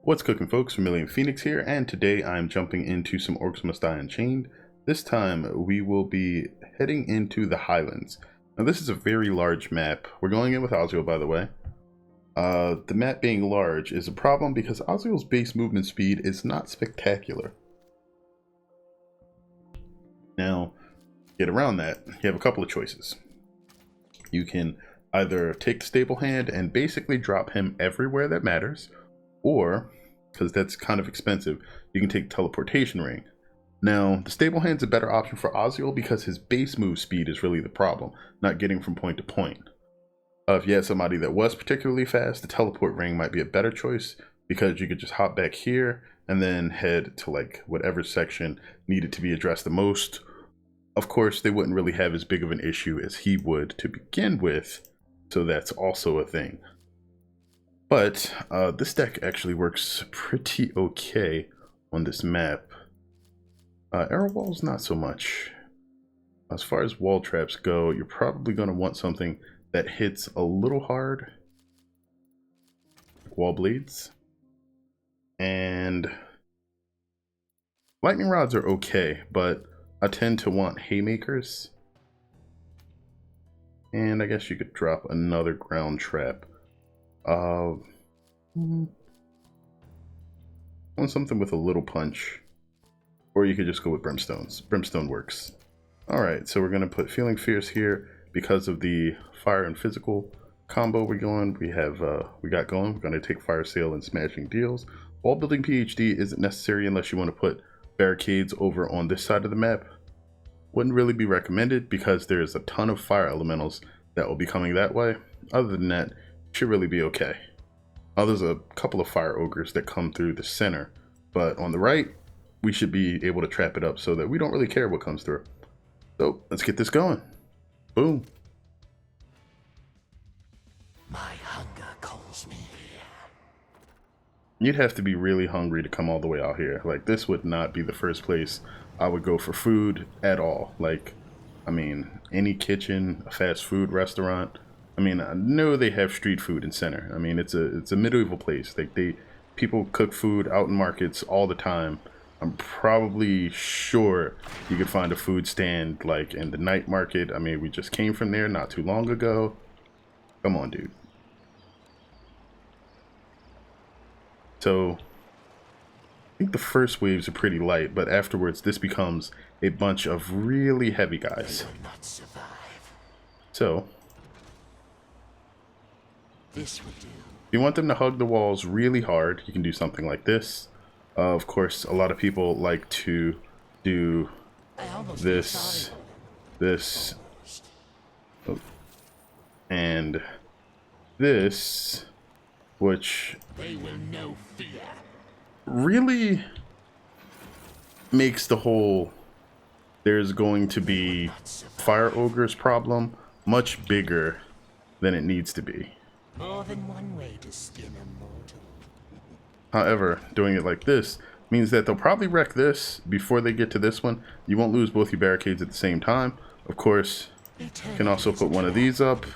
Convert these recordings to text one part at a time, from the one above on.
What's cooking, folks? Vermillion Phoenix here, and today I'm jumping into some Orcs Must Die Unchained. This time we will be heading into the Highlands. Now this is a very large map. We're going in with Oziel, by the way. The map being large is a problem because Oziel's base movement speed is not spectacular. Now, to get around that, you have a couple of choices. You can either take the stable hand and basically drop him everywhere that matters, or, because that's kind of expensive, you can take teleportation ring. Now, the stable hand's a better option for Oziel because his base move speed is really the problem, not getting from point to point. If you had somebody that was particularly fast, the teleport ring might be a better choice because you could just hop back here and then head to like whatever section needed to be addressed the most. Of course, they wouldn't really have as big of an issue as he would to begin with, so that's also a thing. But this deck actually works pretty okay on this map. Arrow walls, not so much. As far as wall traps go, you're probably going to want something that hits a little hard. Wall blades. And lightning rods are okay, but I tend to want haymakers. And I guess you could drop another ground trap. On something with a little punch, or you could just go with brimstones. Brimstone works. All right, so we're gonna put feeling fierce here because of the fire and physical combo we got going. We're gonna take fire sale and smashing deals. Wall building PhD isn't necessary unless you want to put barricades over on this side of the map. Wouldn't really be recommended because there's a ton of fire elementals that will be coming that way. Other than that, should really be okay. There's a couple of fire ogres that come through the center, but on the right, we should be able to trap it up so that we don't really care what comes through. So let's get this going. Boom. My hunger calls me. You'd have to be really hungry to come all the way out here. Like, this would not be the first place I would go for food at all. Like, I mean, any kitchen, a fast food restaurant. I mean, I know they have street food in center. I mean, it's a medieval place. Like, people cook food out in markets all the time. I'm probably sure you could find a food stand like in the night market. I mean, we just came from there not too long ago. Come on, dude. So I think the first waves are pretty light, but afterwards this becomes a bunch of really heavy guys. They will not survive. So This will do. if you want them to hug the walls really hard, you can do something like this. Of course, a lot of people like to do this, and this, which They will know fear. really makes the whole there's going to be fire ogres problem much bigger than it needs to be. More than one way to skin a mortal. However, doing it like this means that they'll probably wreck this before they get to this one. You won't lose both your barricades at the same time. Of course, you can also put one of these up.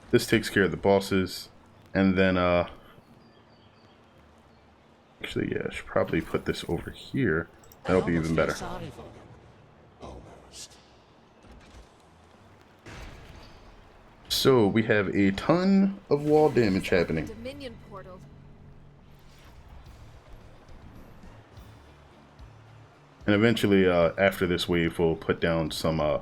This takes care of the bosses. And then, actually, yeah, I should probably put this over here. That'll be even better. Sorry for them. Almost. So, we have a ton of wall damage happening. Dominion portal. And eventually, after this wave, we'll put down some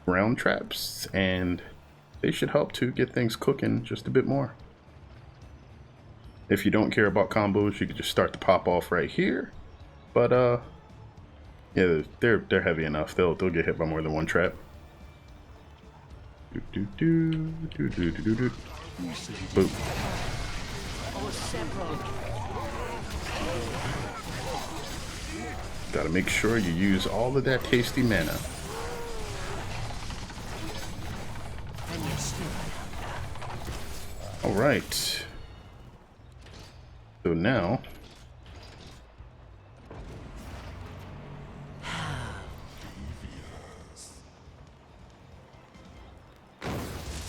ground traps, and they should help to get things cooking just a bit more. If you don't care about combos, you could just start to pop off right here. But yeah, they're heavy enough. They'll get hit by more than one trap. Boom. Gotta make sure you use all of that tasty mana. All right. So now,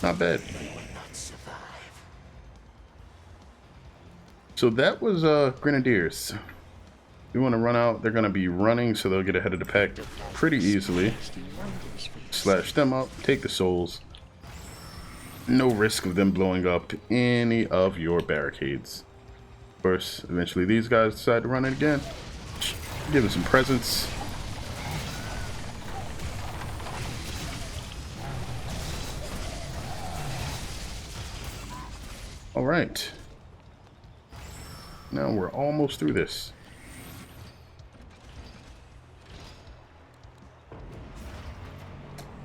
not bad. They will not survive. So that was Grenadiers. We want to run out. They're going to be running, so they'll get ahead of the pack pretty easily. Slash them up, take the souls. No risk of them blowing up any of your barricades. Of course, eventually these guys decide to run it again. Give them some presents. All right. Now we're almost through this.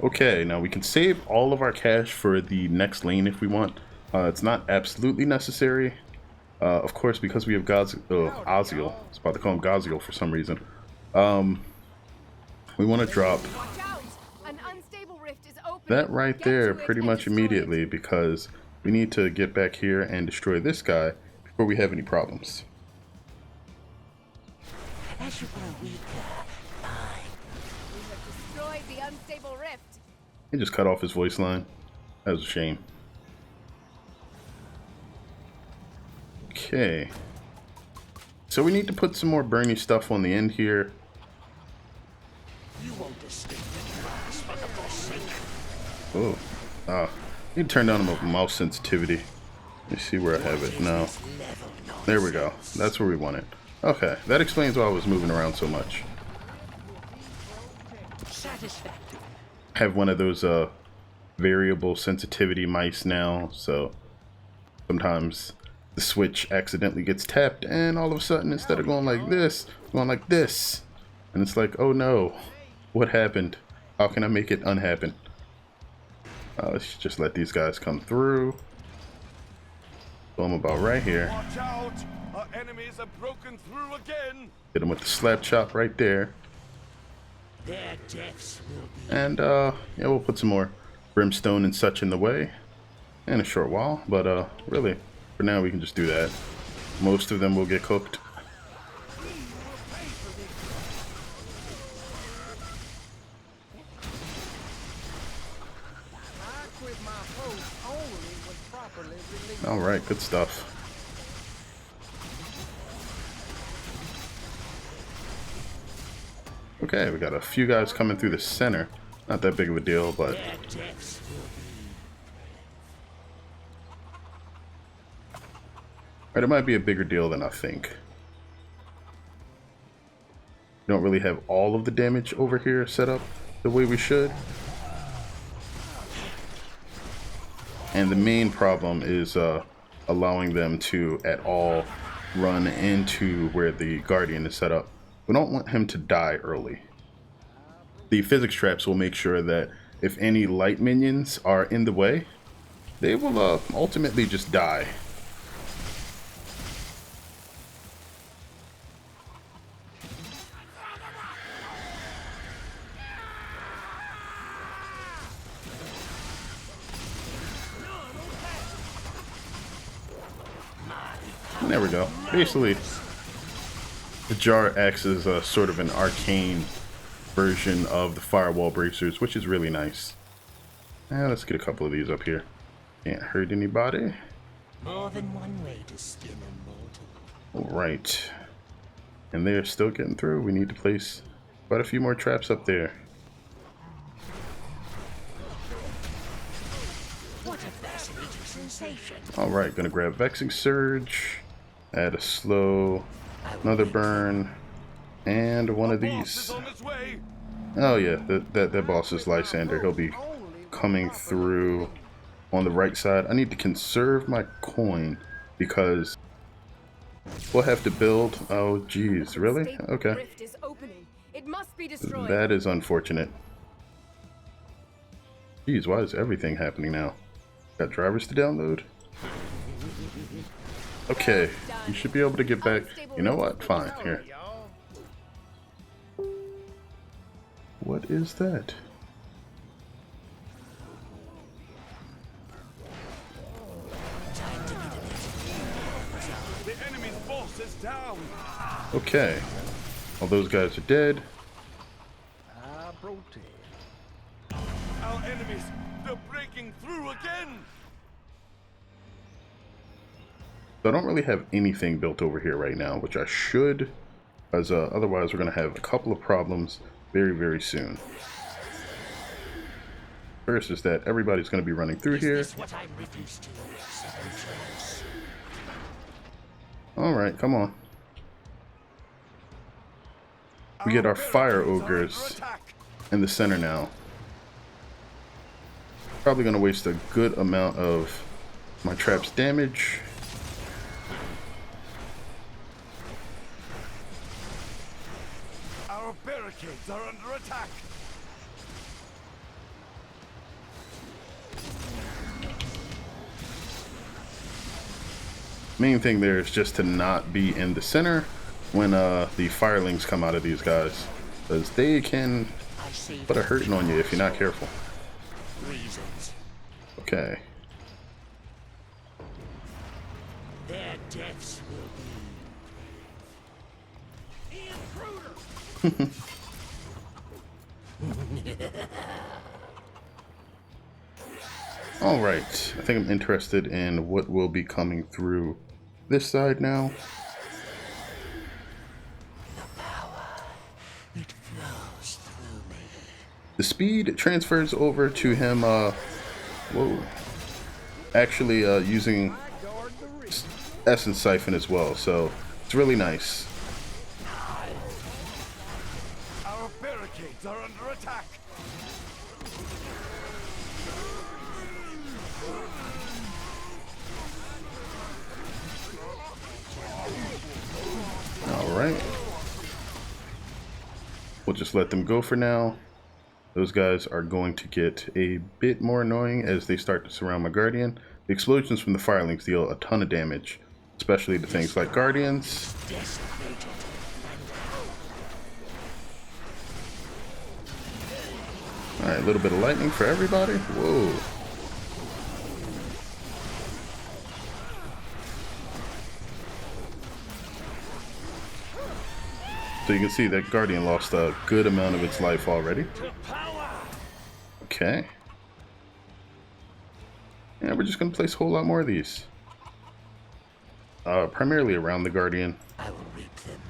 Okay, now we can save all of our cash for the next lane if we want. It's not absolutely necessary. Of course, because we have Oziel. I was about to call him Oziel for some reason. We want to drop that right there pretty much immediately because we need to get back here and destroy this guy before we have any problems. As you grow weaker, We have destroyed the unstable rift. He just cut off his voice line. That was a shame. Okay. So we need to put some more Bernie stuff on the end here. you won't escape the grasp of the Forsaken. Oh. Need to turn down my mouse sensitivity. Let me see where I have it now. There we go. That's where we want it. Okay, that explains why I was moving around so much. Satisfactory. I have one of those variable sensitivity mice now, so sometimes the switch accidentally gets tapped and all of a sudden instead of going like this, going like this. And it's like, oh no, what happened? How can I make it unhappen? Let's just let these guys come through. Pull them about right here. Watch out! Our enemies have broken through again! Hit them with the slap chop right there. Their deaths will be. And yeah, we'll put some more brimstone and such in the way in a short while. But really, for now we can just do that. Most of them will get cooked. All right, good stuff. Okay, we got a few guys coming through the center. Not that big of a deal, but Their deaths will be. right, it might be a bigger deal than I think. We don't really have all of the damage over here set up the way we should. And the main problem is allowing them to at all run into where the Guardian is set up. We don't want him to die early. The physics traps will make sure that if any light minions are in the way, they will ultimately just die. And there we go. Basically, the jar acts as a sort of an arcane version of the firewall bracers, which is really nice. Now let's get a couple of these up here. Can't hurt anybody. More than one way to skin a mortal. Alright. And they're still getting through. We need to place quite a few more traps up there. What a fascinating sensation. Alright, gonna grab Vexing Surge, add a slow, another burn, and one of Boss is these. on his way! Oh yeah, that boss is Lysander. He'll be coming through on the right side. I need to conserve my coin because we'll have to build. Oh geez, really? Okay. Rift is opening. It must be destroyed. That is unfortunate. Geez, why is everything happening now? Got drivers to download? Okay, you should be able to get back. You know what? Fine, here. What is that? The enemy's boss is down! Okay. All those guys are dead. Our enemies, they're breaking through again! So I don't really have anything built over here right now, which I should, as otherwise we're going to have a couple of problems very, very soon. First is that everybody's going to be running through here. Is this what I'm reduced to? Second Trax. All right, come on. We get our fire ogres in the center now. Probably going to waste a good amount of my trap's damage. Our barricades are under attack. Main thing there is just to not be in the center when the firelings come out of these guys, because they can put a hurting on you if you're not careful. Reasons. Okay. Their deaths will be intruder. All right. I think I'm interested in what will be coming through this side now. It flows through me. The speed transfers over to him. Whoa. Actually, using Essence Siphon as well, so it's really nice. Our barricades are under attack. All right. We'll just let them go for now. Those guys are going to get a bit more annoying as they start to surround my Guardian. The explosions from the firelings deal a ton of damage, especially to things like Guardians. Alright, a little bit of lightning for everybody. Whoa. So you can see that Guardian lost a good amount of its life already. Okay. Yeah, we're just going to place a whole lot more of these. Primarily around the Guardian. I will reap them.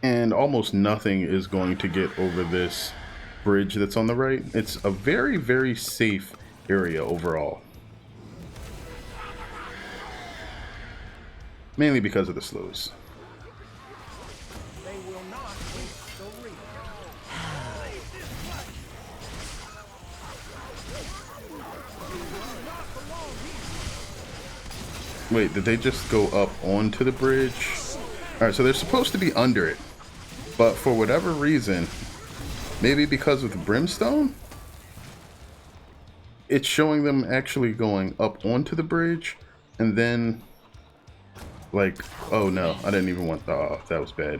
And almost nothing is going to get over this bridge that's on the right. It's a very, very safe area overall. Mainly because of the slows. They will not waste the reap. Wait, did they just go up onto the bridge? Alright, so they're supposed to be under it. But for whatever reason, maybe because of the brimstone, it's showing them actually going up onto the bridge and then... Like, oh no, I didn't even want, oh, that was bad.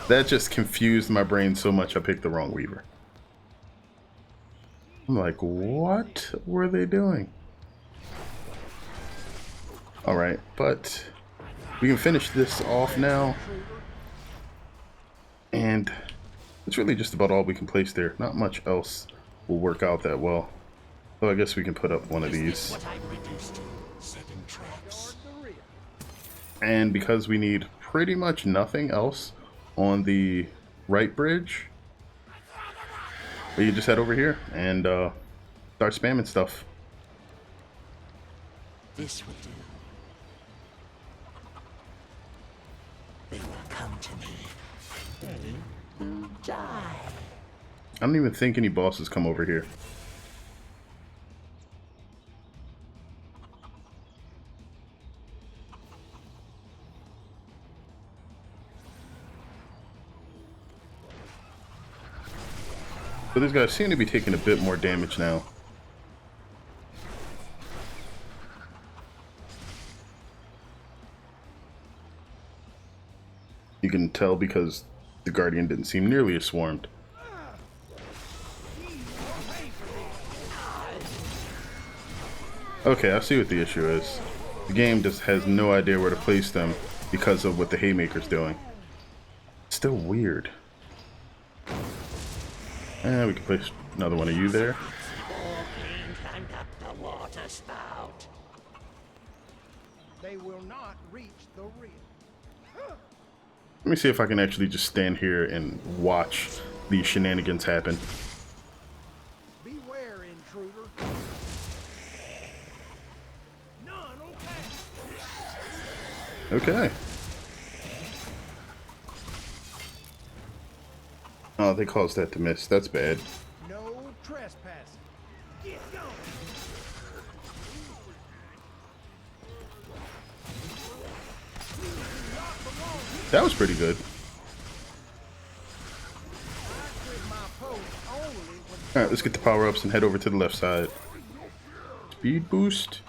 That just confused my brain so much I picked the wrong Weaver. I'm like, what were they doing? Alright, but we can finish this off now. And it's really just about all we can place there. Not much else will work out that well. So I guess we can put up one of these. And because we need pretty much nothing else on the right bridge, we can just head over here and start spamming stuff. This will do. They will come to me. Ready to die. I don't even think any bosses come over here. But these guys seem to be taking a bit more damage now. You can tell because the Guardian didn't seem nearly as swarmed. Okay, I see what the issue is. The game just has no idea where to place them because of what the Haymaker's doing. Still weird. And we can place another one of you there. Climb up the water spout. They will not reach the rift. Let me see if I can actually just stand here and watch these shenanigans happen. Beware, intruder. None will pass. Okay. Oh, they caused that to miss. That's bad. No trespassing. Get going. That was pretty good. Alright, let's get the power-ups and head over to the left side. Speed boost.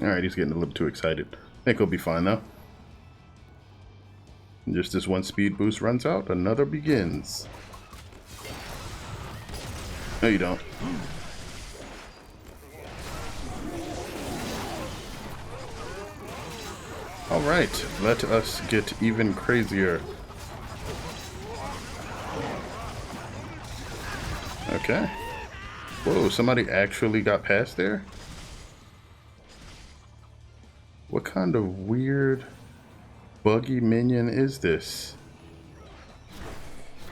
Alright, he's getting a little too excited. I think he'll be fine though. And just as one speed boost runs out, another begins. No, you don't. Alright, let us get even crazier. Okay. Whoa, somebody actually got past there? What kind of weird buggy minion is this?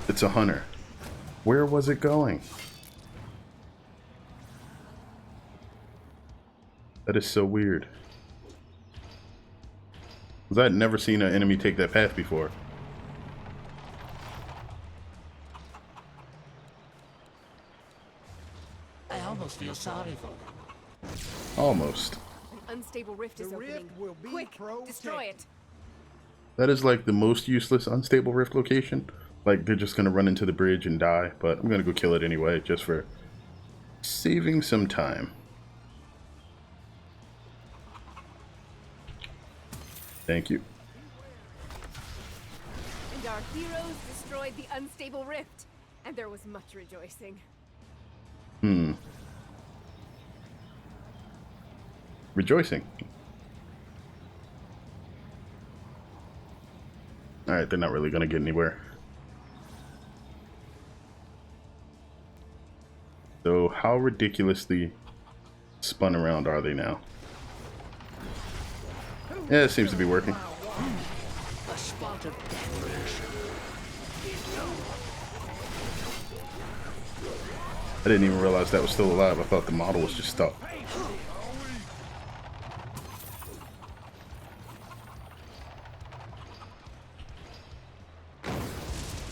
It's a hunter. Where was it going? That is so weird. Because I'd never seen an enemy take that path before. I almost feel sorry for them. Almost. An unstable rift is The opening. rift will be Quick, protected. destroy it. That is like the most useless unstable rift location. Like they're just gonna run into the bridge and die, but I'm gonna go kill it anyway, just for saving some time. Thank you. And our heroes destroyed the unstable rift, and there was much rejoicing. Rejoicing. Alright, they're not really gonna get anywhere. So how ridiculously spun around are they now? Yeah, it seems to be working. A spot of decoration. I didn't even realize that was still alive. I thought the model was just stuck.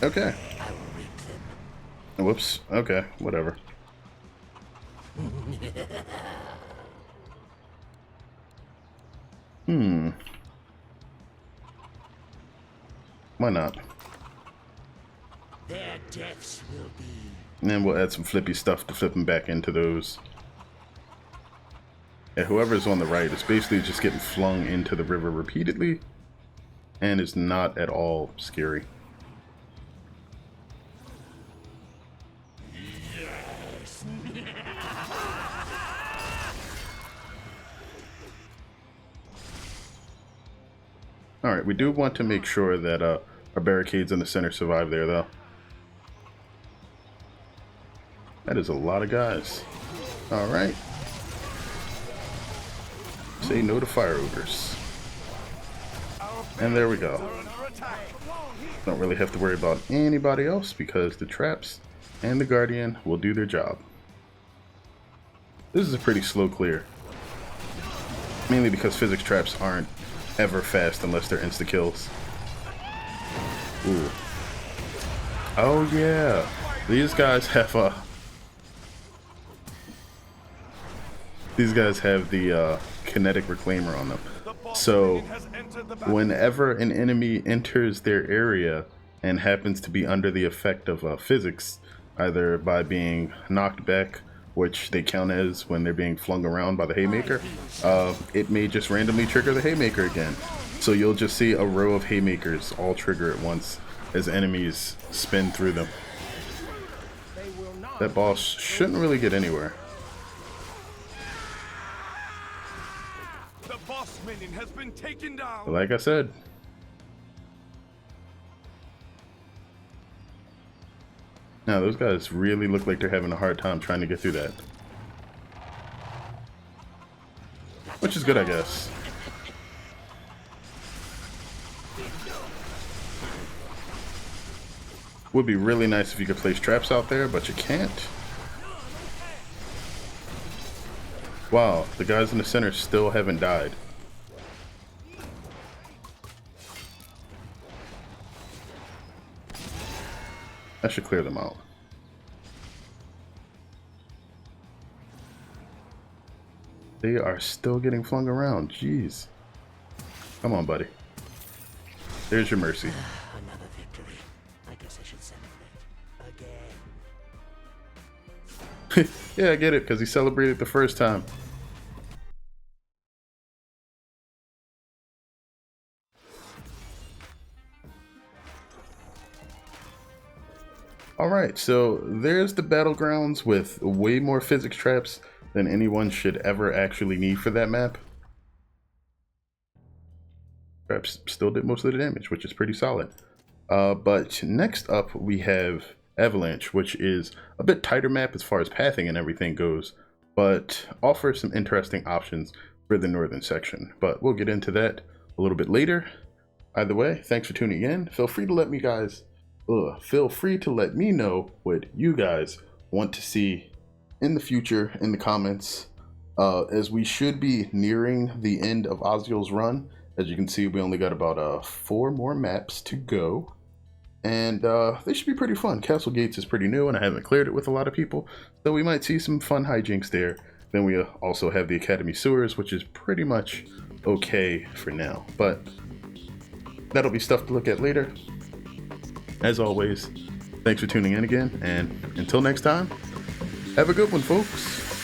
Okay. Whoops. Okay, whatever. Why not? Their deaths will be. And then we'll add some flippy stuff to flip them back into those. Yeah, whoever's on the right is basically just getting flung into the river repeatedly. And is not at all scary. Alright, we do want to make sure that our barricades in the center survive there, though. That is a lot of guys. Alright. Say no to fire ogres. And there we go. Don't really have to worry about anybody else because the traps and the guardian will do their job. This is a pretty slow clear. Mainly because physics traps aren't ever fast unless they're insta-kills. Ooh. Oh yeah. These guys have the kinetic reclaimer on them. So whenever an enemy enters their area and happens to be under the effect of physics, either by being knocked back, which they count as when they're being flung around by the haymaker, it may just randomly trigger the haymaker again. So you'll just see a row of haymakers all trigger at once as enemies spin through them. That boss shouldn't really get anywhere. The boss minion has been taken down. But like I said, Now, those guys really look like they're having a hard time trying to get through that. Which is good, I guess. Would be really nice if you could place traps out there, but you can't. Wow, the guys in the center still haven't died. That should clear them out. They are still getting flung around. Jeez. Come on, buddy. There's your mercy. Another victory. I guess I should celebrate again. Yeah, I get it, because he celebrated the first time. Alright, so there's the battlegrounds with way more physics traps than anyone should ever actually need for that map. Traps still did most of the damage, which is pretty solid. But next up we have Avalanche, which is a bit tighter map as far as pathing and everything goes, but offers some interesting options for the northern section. But we'll get into that a little bit later. Either way, thanks for tuning in. Feel free to let me know what you guys want to see in the future in the comments, as we should be nearing the end of Oziel's run. As you can see, we only got about 4 more maps to go, and they should be pretty fun. Castle Gates is pretty new and I haven't cleared it with a lot of people, so we might see some fun hijinks there. Then we also have the Academy Sewers, which is pretty much okay for now, but that'll be stuff to look at later. As always, thanks for tuning in again, and until next time, have a good one, folks.